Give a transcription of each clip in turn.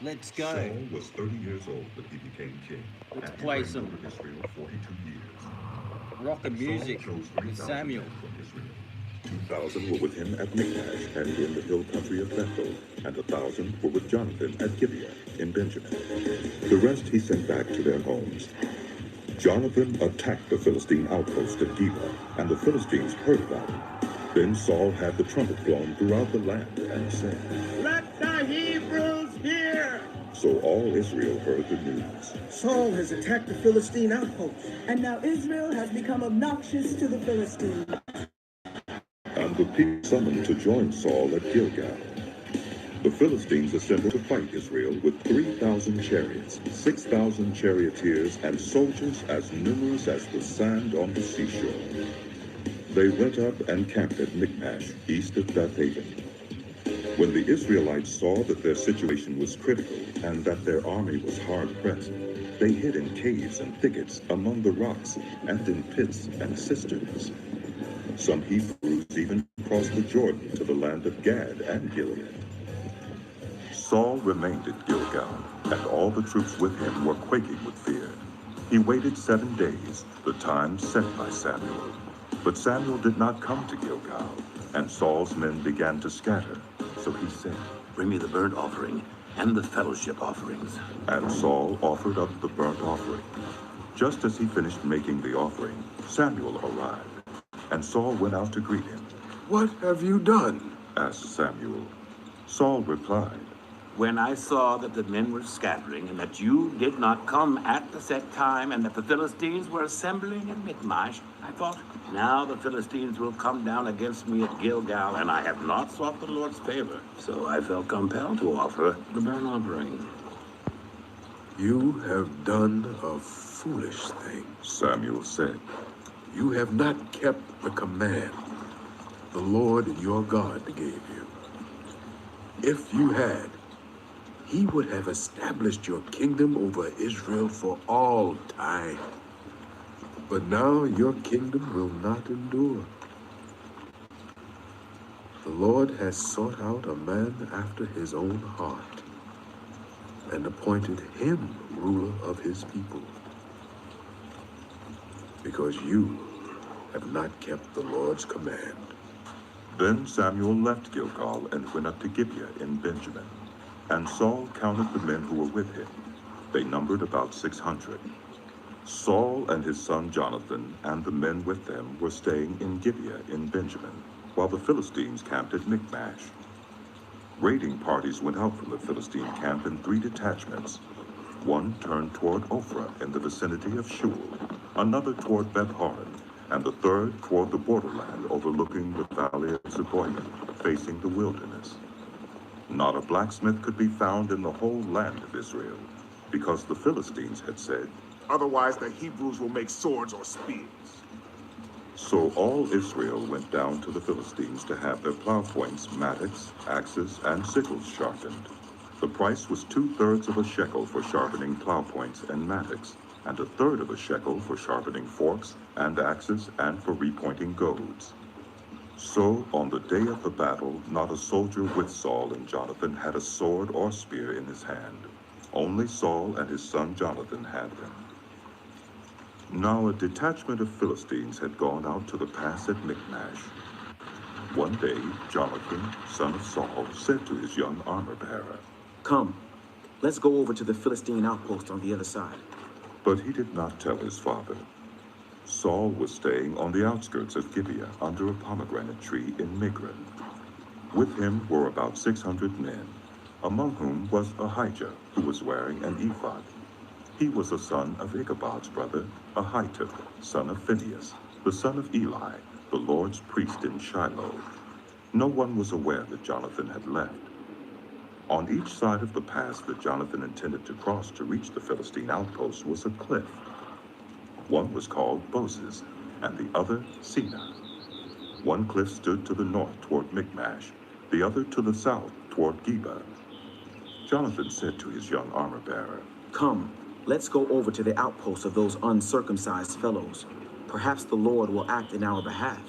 Let's go. Saul was 30 years old when he became king, Let's and he play reigned some over Israel 42 years. rock and And Saul music chose with 3,000 Samuel. men from Israel. 2,000 were with him at Michmash and in the hill country of Bethel, and 1,000 were with Jonathan at Gibeah in Benjamin. The rest he sent back to their homes. Jonathan attacked the Philistine outpost at Geba, and the Philistines heard about it. Then Saul had the trumpet blown throughout the land and said, "Let the Hebrews hear!" So all Israel heard the news. Saul has attacked the Philistine outpost. And now Israel has become obnoxious to the Philistines. And the people summoned to join Saul at Gilgal. The Philistines assembled to fight Israel with 3,000 chariots, 6,000 charioteers, and soldiers as numerous as the sand on the seashore. They went up and camped at Michmash, east of Bethaven. When the Israelites saw that their situation was critical and that their army was hard-pressed, they hid in caves and thickets among the rocks and in pits and cisterns. Some Hebrews even crossed the Jordan to the land of Gad and Gilead. Saul remained at Gilgal, and all the troops with him were quaking with fear. He waited 7 days, the time set by Samuel. But Samuel did not come to Gilgal, and Saul's men began to scatter. So he said, "Bring me the burnt offering and the fellowship offerings." and Saul offered up the burnt offering. Just as he finished making the offering, Samuel arrived, and Saul went out to greet him. "What have you done?" asked Samuel. Saul replied, When I saw that the men were scattering, and that you did not come at the set time, and that the Philistines were assembling in Michmash, I thought, now the Philistines will come down against me at Gilgal, and I have not sought the Lord's favor. So I felt compelled to offer the burnt offering. "You have done a foolish thing. Samuel said, You have not kept the command the Lord your God gave you. If you had, he would have established your kingdom over Israel for all time. But now your kingdom will not endure. The Lord has sought out a man after his own heart and appointed him ruler of his people, because you have not kept the Lord's command." Then Samuel left Gilgal and went up to Gibeah in Benjamin. And Saul counted the men who were with him. They numbered about 600. Saul and his son Jonathan and the men with them were staying in Gibeah in Benjamin, while the Philistines camped at Michmash. Raiding parties went out from the Philistine camp in 3 detachments. One turned toward Ophrah in the vicinity of Shul, another toward Beth-horon, and the third toward the borderland overlooking the valley of Zeboiim, facing the wilderness. Not a blacksmith could be found in the whole land of Israel, because the Philistines had said, "Otherwise the Hebrews will make swords or spears." So all Israel went down to the Philistines to have their plow points, mattocks, axes, and sickles sharpened. The price was 2/3 of a shekel for sharpening plow points and mattocks, and 1/3 of a shekel for sharpening forks and axes and for repointing goads. So on the day of the battle, not a soldier with Saul and Jonathan had a sword or spear in his hand. Only Saul and his son Jonathan had them. Now a detachment of Philistines had gone out to the pass at Michmash. One day, Jonathan, son of Saul, said to his young armor-bearer, "Come, let's go over to the Philistine outpost on the other side." But he did not tell his father. Saul was staying on the outskirts of Gibeah under a pomegranate tree in Migron. With him were about 600 men, among whom was Ahijah, who was wearing an ephod. He was a son of Ichabod's brother, Ahitub, son of Phinehas, the son of Eli, the Lord's priest in Shiloh. No one was aware that Jonathan had left. On each side of the pass that Jonathan intended to cross to reach the Philistine outpost was a cliff. One was called Boses, and the other Sina. One cliff stood to the north toward Michmash, the other to the south toward Geba. Jonathan said to his young armor-bearer, "Come, let's go over to the outpost of those uncircumcised fellows. Perhaps the Lord will act in our behalf.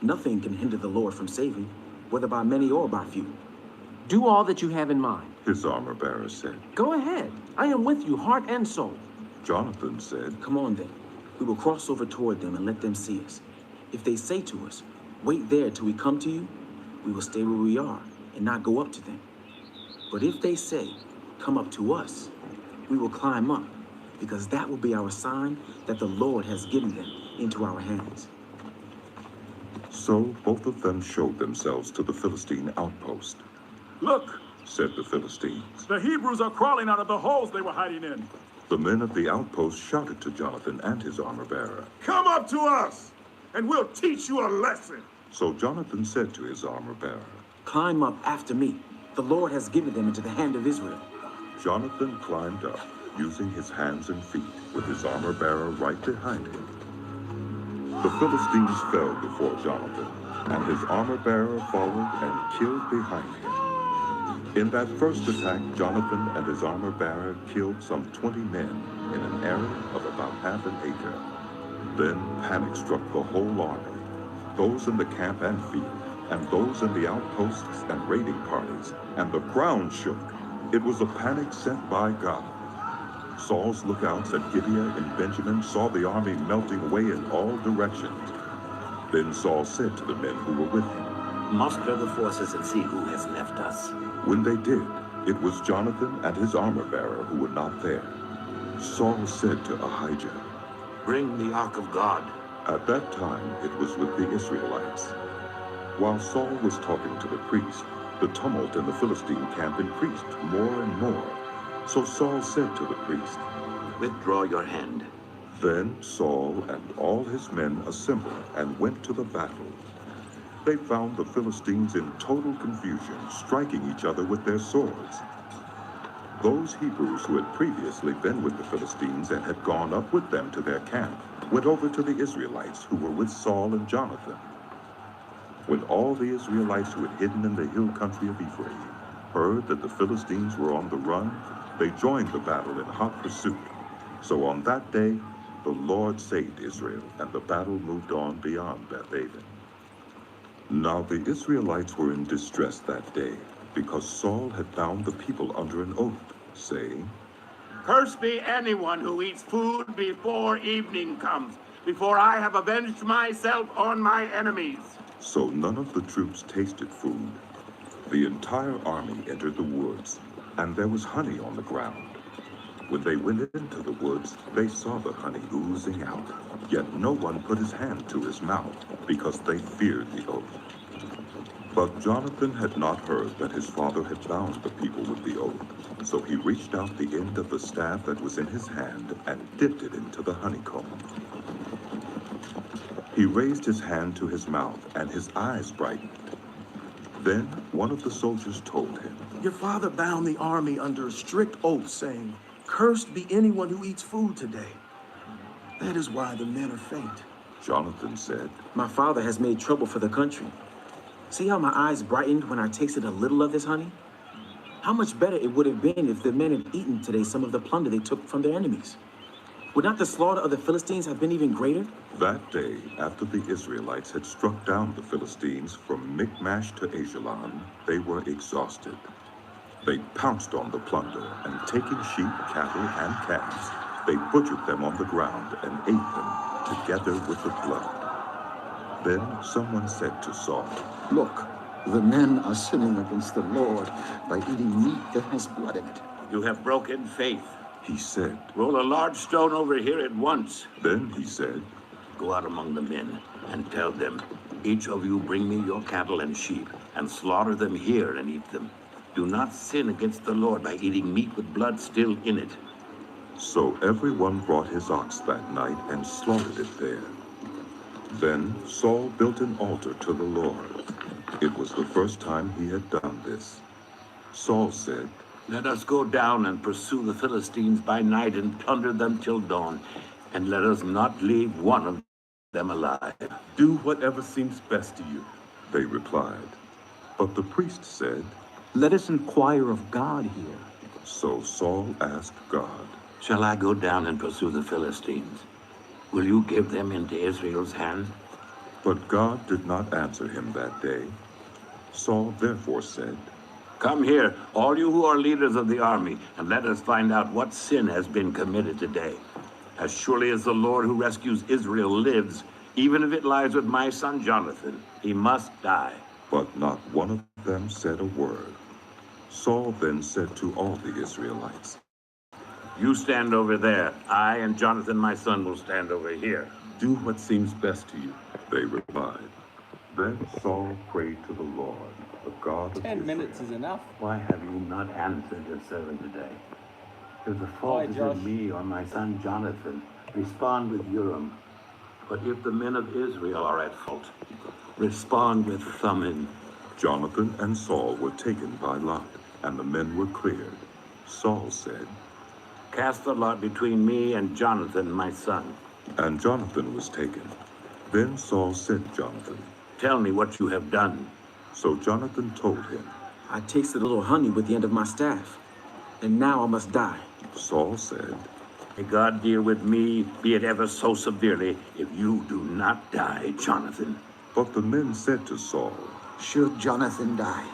Nothing can hinder the Lord from saving, whether by many or by few." Do all that you have in mind. His armor-bearer said. Go ahead. I am with you, heart and soul. Jonathan said, Come on then. We will cross over toward them and let them see us. If they say to us, wait there till we come to you, we will stay where we are and not go up to them. But if they say, come up to us, we will climb up, because that will be our sign that the Lord has given them into our hands. So both of them showed themselves to the Philistine outpost. Look, Said the Philistines. the Hebrews are crawling out of the holes they were hiding in. The men of the outpost shouted to Jonathan and his armor-bearer. Come up to us, and we'll teach you a lesson. So Jonathan said to his armor-bearer. Climb up after me. The Lord has given them into the hand of Israel. Jonathan climbed up, using his hands and feet, with his armor-bearer right behind him. The Philistines fell before Jonathan, and his armor-bearer followed and killed behind him. In that first attack, Jonathan and his armor-bearer killed some 20 men in an area of about half an acre. Then panic struck the whole army, those in the camp and field, and those in the outposts and raiding parties, and the ground shook. It was a panic sent by God. Saul's lookouts at Gibeah in Benjamin saw the army melting away in all directions. Then Saul said to the men who were with him, Muster the forces and see who has left us. When they did, it was Jonathan and his armor-bearer who were not there. Saul said to Ahijah, Bring the ark of God. At that time, it was with the Israelites. While Saul was talking to the priest, the tumult in the Philistine camp increased more and more. So Saul said to the priest, Withdraw your hand. Then Saul and all his men assembled and went to the battle. They found the Philistines in total confusion, striking each other with their swords. Those Hebrews who had previously been with the Philistines and had gone up with them to their camp went over to the Israelites who were with Saul and Jonathan. When all the Israelites who had hidden in the hill country of Ephraim heard that the Philistines were on the run, they joined the battle in hot pursuit. So on that day, the Lord saved Israel, and the battle moved on beyond Beth-aven. Now the Israelites were in distress that day, because Saul had bound the people under an oath, saying, Cursed be anyone who eats food before evening comes, before I have avenged myself on my enemies. So none of the troops tasted food. The entire army entered the woods, and there was honey on the ground. When they went into the woods, they saw the honey oozing out, yet no one put his hand to his mouth, because they feared the oath. But Jonathan had not heard that his father had bound the people with the oath, so he reached out the end of the staff that was in his hand and dipped it into the honeycomb. He raised his hand to his mouth, and his eyes brightened. Then one of the soldiers told him, Your father bound the army under a strict oath, saying, Cursed be anyone who eats food today. That is why the men are faint. Jonathan said, My father has made trouble for the country. See how my eyes brightened when I tasted a little of this honey? How much better it would have been if the men had eaten today some of the plunder they took from their enemies. Would not the slaughter of the Philistines have been even greater? That day, after the Israelites had struck down the Philistines from Michmash to Ajalon, they were exhausted. They pounced on the plunder, and taking sheep, cattle, and calves, they butchered them on the ground and ate them, together with the blood. Then someone said to Saul, Look, the men are sinning against the Lord by eating meat that has blood in it. You have broken faith. He said. Roll a large stone over here at once. Then he said, Go out among the men and tell them, Each of you bring me your cattle and sheep, and slaughter them here and eat them. Do not sin against the Lord by eating meat with blood still in it. So everyone brought his ox that night and slaughtered it there. Then Saul built an altar to the Lord. It was the first time he had done this. Saul said, Let us go down and pursue the Philistines by night and plunder them till dawn, and let us not leave one of them alive. Do whatever seems best to you. They replied. But the priest said, Let us inquire of God here. So Saul asked God, Shall I go down and pursue the Philistines? Will you give them into Israel's hand? But God did not answer him that day. Saul therefore said, Come here, all you who are leaders of the army, and let us find out what sin has been committed today. As surely as the Lord who rescues Israel lives, even if it lies with my son Jonathan, he must die. But not one of them said a word. Saul then said to all the Israelites, You stand over there. I and Jonathan, my son, will stand over here. Do what seems best to you, they replied. Then Saul prayed to the Lord, the God of 10 Israel. minutes is enough. Why have you not answered your servant today? If the fault is Josh. in me or my son Jonathan, respond with Urim. But if the men of Israel are at fault, respond with Thummim. Jonathan and Saul were taken by lot, and the men were cleared. Saul said, Cast the lot between me and Jonathan, my son. and Jonathan was taken. Then Saul said to Jonathan, Tell me what you have done. So Jonathan told him. I tasted a little honey with the end of my staff, and now I must die. Saul said, May God deal with me, be it ever so severely, if you do not die, Jonathan. But the men said to Saul, Should Jonathan die?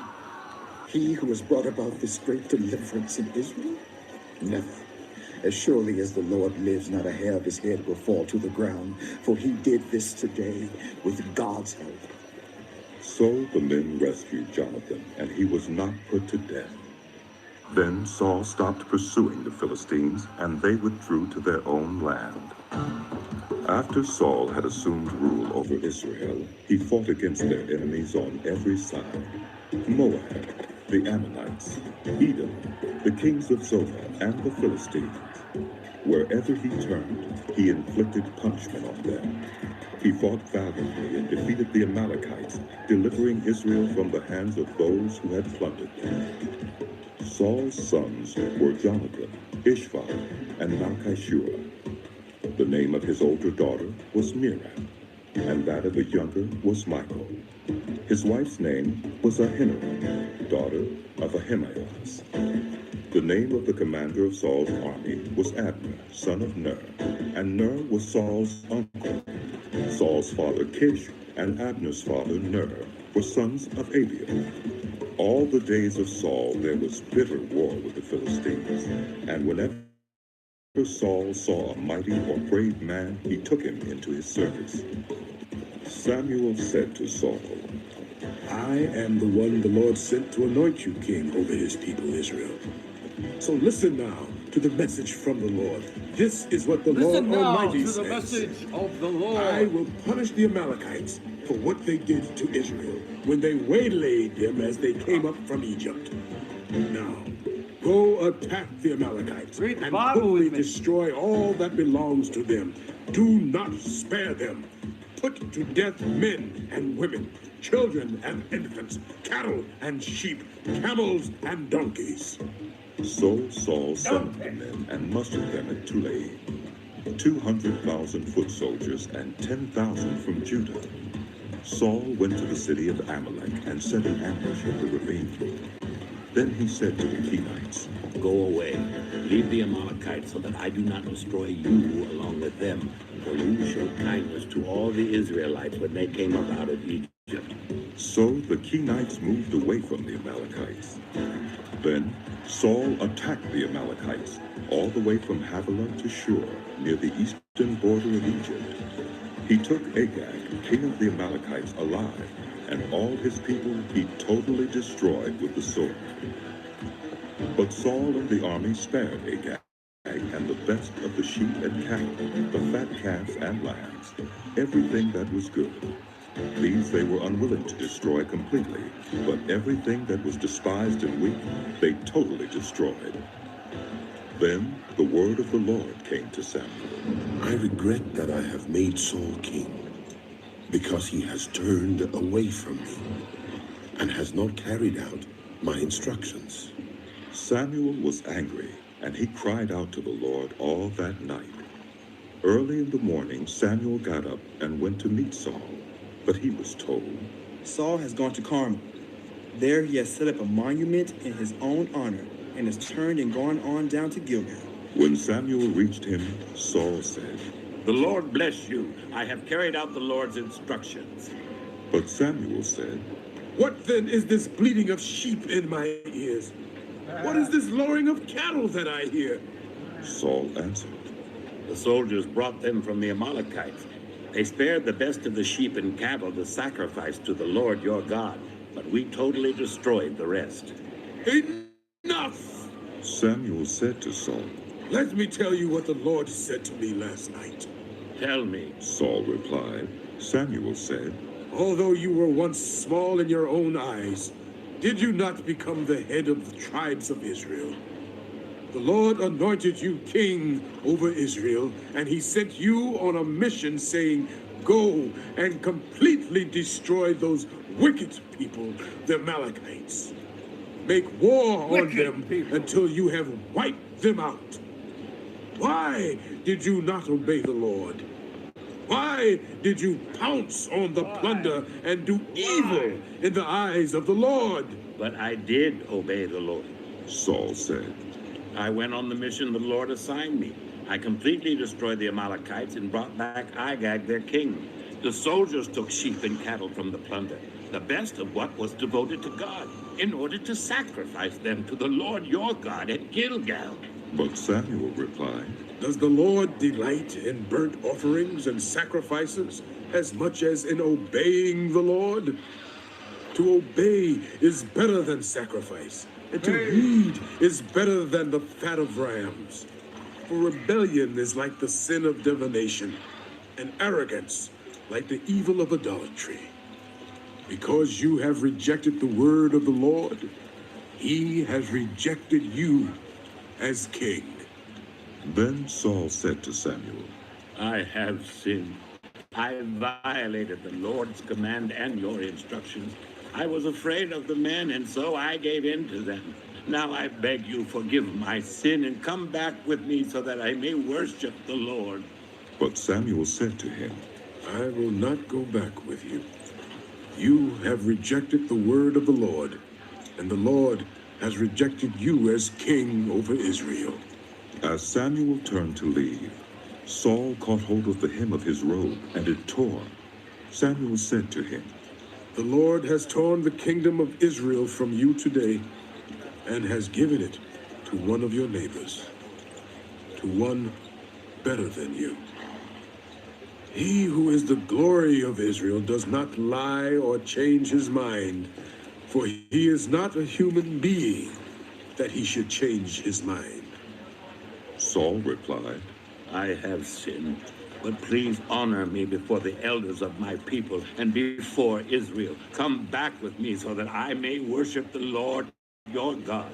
He who has brought about this great deliverance in Israel? Never. As surely as the Lord lives, not a hair of his head will fall to the ground, for he did this today with God's help. So the men rescued Jonathan, and he was not put to death. Then Saul stopped pursuing the Philistines, and they withdrew to their own land. After Saul had assumed rule over Israel, he fought against their enemies on every side. Moab, the Ammonites, Edom, the kings of Zophah, and the Philistines. Wherever he turned, he inflicted punishment on them. He fought valiantly and defeated the Amalekites, delivering Israel from the hands of those who had plundered them. Saul's sons were Jonathan, Ishvi, and Malchishua. The name of his older daughter was Miriam, and that of the younger was Michal. His wife's name was Ahinoam, daughter of Ahimaaz. The name of the commander of Saul's army was Abner, son of Ner, and Ner was Saul's uncle. Saul's father Kish and Abner's father Ner were sons of Abiel. All the days of Saul there was bitter war with the Philistines, and whenever Saul saw a mighty or brave man, he took him into his service. Samuel said to Saul, I am the one the Lord sent to anoint you king over his people Israel. So listen now to the message from the Lord. This is what the Lord Almighty says. Message of the Lord. I will punish the Amalekites for what they did to Israel when they waylaid them as they came up from Egypt. Now, go attack the Amalekites Read the and Bible quickly with me. destroy all that belongs to them. Do not spare them. Put to death men and women, children and infants, cattle and sheep, camels and donkeys. So Saul summoned the men and mustered them at Tulaim, 200,000 foot soldiers and 10,000 from Judah. Saul went to the city of Amalek and set an ambush in the ravine. Then he said to the Kenites, Go away, leave the Amalekites so that I do not destroy you along with them, for you showed kindness to all the Israelites when they came up out of Egypt. So the Kenites moved away from the Amalekites. Then Saul attacked the Amalekites all the way from Havilah to Shur, near the eastern border of Egypt. He took Agag, king of the Amalekites, alive, and all his people he totally destroyed with the sword. But Saul and the army spared Agag, and the best of the sheep and cattle, the fat calves and lambs, everything that was good. These they were unwilling to destroy completely, but everything that was despised and weak, they totally destroyed. Then the word of the Lord came to Samuel. I regret that I have made Saul king, because he has turned away from me and has not carried out my instructions. Samuel was angry, and he cried out to the Lord all that night. Early in the morning, Samuel got up and went to meet Saul, but he was told, Saul has gone to Carmel. There he has set up a monument in his own honor and has turned and gone on down to Gilgal. When Samuel reached him, Saul said, The Lord bless you. I have carried out the Lord's instructions. But Samuel said, What then is this bleating of sheep in my ears? What is this lowing of cattle that I hear? Saul answered, The soldiers brought them from the Amalekites. They spared the best of the sheep and cattle to sacrifice to the Lord your God, but we totally destroyed the rest. Enough! Samuel said to Saul, Let me tell you what the Lord said to me last night. Tell me. Saul replied. Samuel said, Although you were once small in your own eyes, did you not become the head of the tribes of Israel? The Lord anointed you king over Israel, and he sent you on a mission saying, Go and completely destroy those wicked people, the Amalekites. Make war on them until you have wiped them out. Why did you not obey the Lord? Why did you pounce on the plunder and do evil in the eyes of the Lord? But I did obey the Lord. Saul said, I went on the mission the Lord assigned me. I completely destroyed the Amalekites and brought back Agag, their king. The soldiers took sheep and cattle from the plunder, the best of what was devoted to God, in order to sacrifice them to the Lord your God at Gilgal. But Samuel replied, Does the Lord delight in burnt offerings and sacrifices as much as in obeying the Lord? To obey is better than sacrifice, and to heed is better than the fat of rams. For rebellion is like the sin of divination, and arrogance like the evil of idolatry. Because you have rejected the word of the Lord, he has rejected you as king. Then Saul said to Samuel, I have sinned. I violated the Lord's command and your instructions. I was afraid of the men, and so I gave in to them. Now I beg you, forgive my sin and come back with me so that I may worship the Lord. But Samuel said to him, I will not go back with you. You have rejected the word of the Lord, and the Lord has rejected you as king over Israel. As Samuel turned to leave, Saul caught hold of the hem of his robe, and it tore. Samuel said to him, The Lord has torn the kingdom of Israel from you today, and has given it to one of your neighbors, to one better than you. He who is the glory of Israel does not lie or change his mind, for he is not a human being that he should change his mind. Saul replied, I have sinned, but please honor me before the elders of my people and before Israel. Come back with me so that I may worship the Lord your God.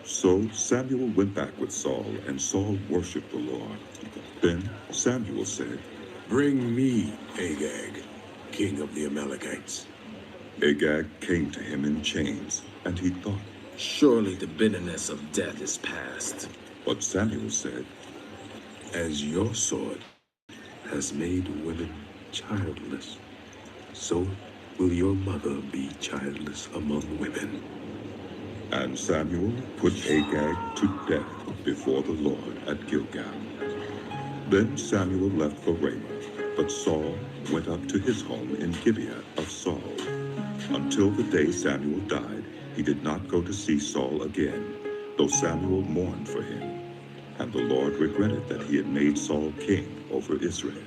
So Samuel went back with Saul, and Saul worshipped the Lord. Then Samuel said, Bring me Agag, king of the Amalekites. Agag came to him in chains, and he thought, Surely the bitterness of death is past. But Samuel said, As your sword has made women childless, so will your mother be childless among women. And Samuel put Agag to death before the Lord at Gilgal. Then Samuel left for Ramah, but Saul went up to his home in Gibeah of Saul. Until the day Samuel died, he did not go to see Saul again, though Samuel mourned for him. And the Lord regretted that he had made Saul king over Israel.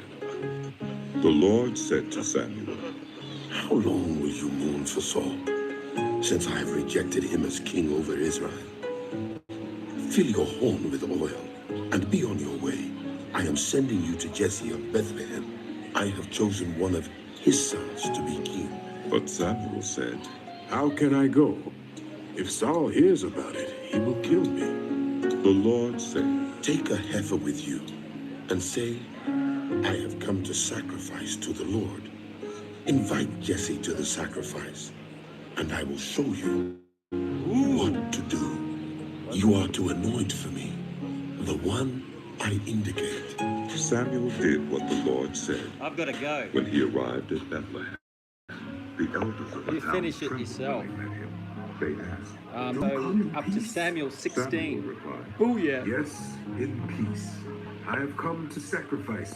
The Lord said to Samuel, How long will you mourn for Saul, since I have rejected him as king over Israel? Fill your horn with oil, and be on your way. I am sending you to Jesse of Bethlehem. I have chosen one of his sons to be king. But Samuel said, How can I go? If Saul hears about it, he will kill me. The Lord said, Take a heifer with you, and say, I have come to sacrifice to the Lord. Invite Jesse to the sacrifice, and I will show you what to do. You are to anoint for me the one I indicate. Samuel did what the Lord said. I've got to go. When he arrived at Bethlehem, the elders of the You town finish it trembled yourself. when they met him. They asked, So up to Samuel 16. Samuel replied, Oh yeah. Yes, in peace. I have come to sacrifice